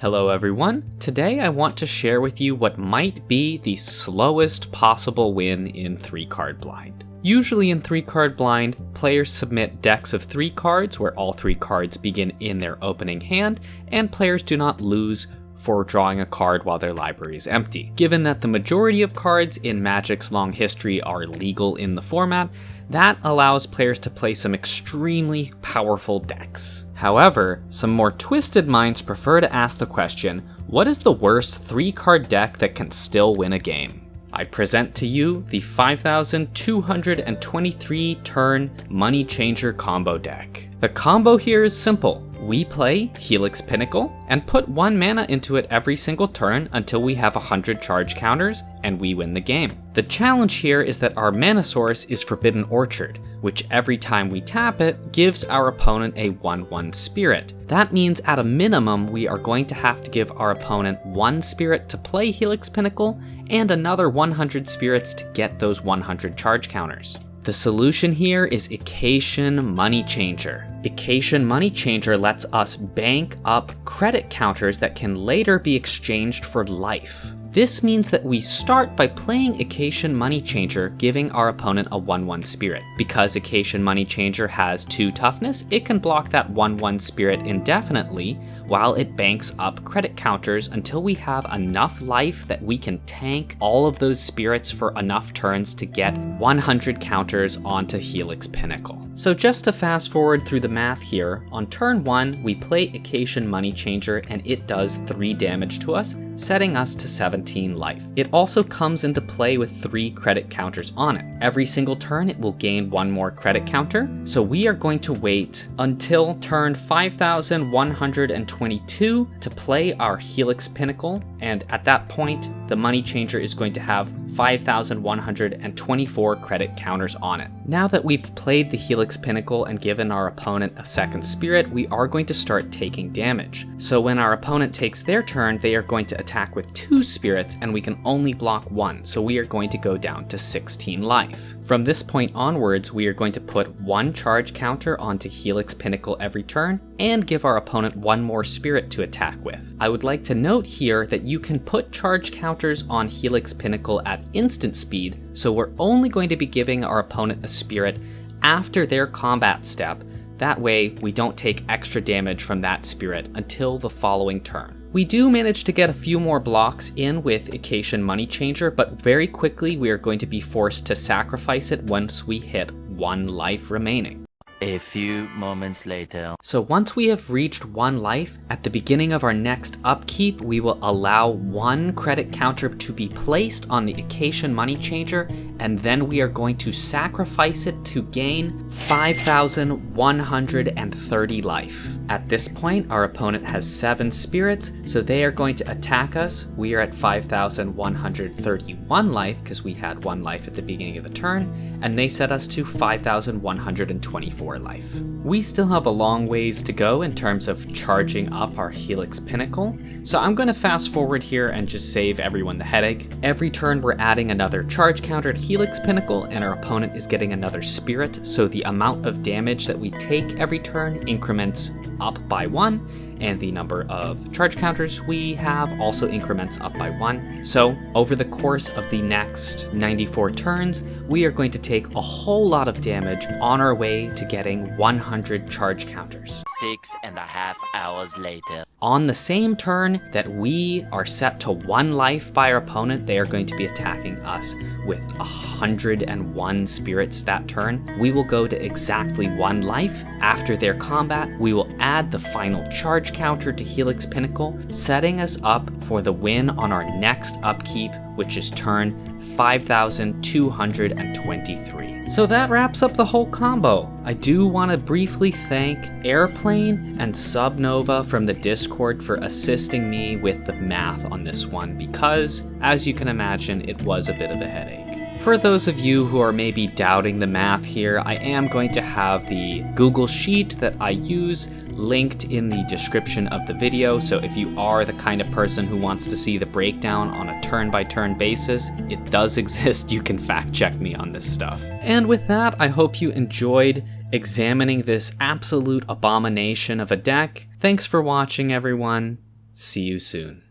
Hello everyone, today I want to share with you what might be the slowest possible win in 3-card blind. Usually in 3-card blind, players submit decks of 3 cards where all 3 cards begin in their opening hand, and players do not lose for drawing a card while their library is empty. Given that the majority of cards in Magic's long history are legal in the format, that allows players to play some extremely powerful decks. However, some more twisted minds prefer to ask the question, what is the worst 3-card deck that can still win a game? I present to you the 5,223 turn Moneychanger combo deck. The combo here is simple. We play Helix Pinnacle and put 1 mana into it every single turn until we have 100 charge counters and we win the game. The challenge here is that our mana source is Forbidden Orchard, which every time we tap it gives our opponent a 1/1 spirit. That means at a minimum we are going to have to give our opponent 1 spirit to play Helix Pinnacle and another 100 spirits to get those 100 charge counters. The solution here is Moneychanger. Moneychanger lets us bank up credit counters that can later be exchanged for life. This means that we start by playing Moneychanger, giving our opponent a 1/1 spirit. Because Moneychanger has 2 toughness, it can block that 1/1 spirit indefinitely while it banks up credit counters until we have enough life that we can tank all of those spirits for enough turns to get 100 counters onto Helix Pinnacle. So just to fast forward through the math here, on turn 1 we play Moneychanger and it does 3 damage to us, setting us to 17 life. It also comes into play with 3 credit counters on it. Every single turn it will gain 1 more credit counter, so we are going to wait until turn 5,122 to play our Helix Pinnacle, and at that point the Moneychanger is going to have 5,124 credit counters on it. Now that we've played the Helix Pinnacle and given our opponent a second spirit, we are going to start taking damage. So when our opponent takes their turn, they are going to attack with 2 spirits and we can only block 1, so we are going to go down to 16 life. From this point onwards, we are going to put 1 charge counter onto Helix Pinnacle every turn and give our opponent 1 more spirit to attack with. I would like to note here that you can put charge counters on Helix Pinnacle at instant speed, so we're only going to be giving our opponent a spirit after their combat step. That way we don't take extra damage from that spirit until the following turn. We do manage to get a few more blocks in with Moneychanger, but very quickly we are going to be forced to sacrifice it once we hit 1 life remaining. A few moments later. So once we have reached 1 life, at the beginning of our next upkeep, we will allow 1 credit counter to be placed on the Moneychanger, and then we are going to sacrifice it to gain 5,130 life. At this point, our opponent has 7 spirits, so they are going to attack us. We are at 5,131 life because we had 1 life at the beginning of the turn, and they set us to 5,124 life. We still have a long ways to go in terms of charging up our Helix Pinnacle, so I'm going to fast forward here and just save everyone the headache. Every turn we're adding another charge counter to Helix Pinnacle and our opponent is getting another spirit, so the amount of damage that we take every turn increments up by 1, and the number of charge counters we have also increments up by 1. So over the course of the next 94 turns, we are going to take a whole lot of damage on our way to getting 100 charge counters. 6.5 hours later. On the same turn that we are set to 1 life by our opponent, they are going to be attacking us with 101 spirits that turn. We will go to exactly 1 life. After their combat, we will add the final charge counter to Helix Pinnacle, setting us up for the win on our next upkeep, which is turn 5,223. So that wraps up the whole combo. I do want to briefly thank Airplane and Subnova from the Discord for assisting me with the math on this one because, as you can imagine, it was a bit of a headache. For those of you who are maybe doubting the math here, I am going to have the Google Sheet that I use linked in the description of the video, so if you are the kind of person who wants to see the breakdown on a turn-by-turn basis, it does exist. You can fact check me on this stuff. And with that, I hope you enjoyed examining this absolute abomination of a deck. Thanks for watching, everyone. See you soon.